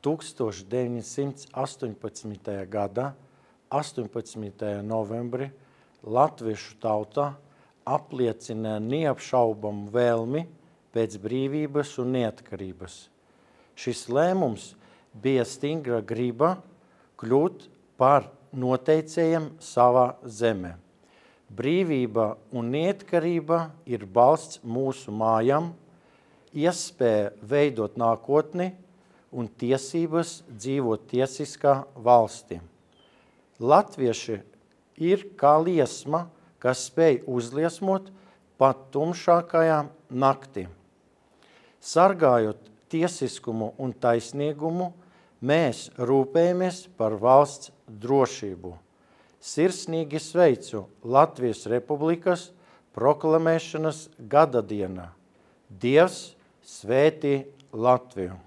1918. Gada 18. novembri latviešu tauta apliecina neapšaubamu vēlmi pēc brīvības un neatkarības. Šis lēmums bija stingra griba kļūt par noteicējiem savā zemē. Brīvība un neatkarība ir balsts mūsu mājām, iespēja veidot nākotni un tiesības dzīvot tiesiskā valstī. Latvieši ir kā liesma, kas spēj uzliesmot pat tumšākajā naktī. Sargājot tiesiskumu un taisnīgumu, mēs rūpējamies par valsts drošību. Sirsnīgi sveicu Latvijas Republikas proklamēšanas gada dienā. Dievs svētī Latviju!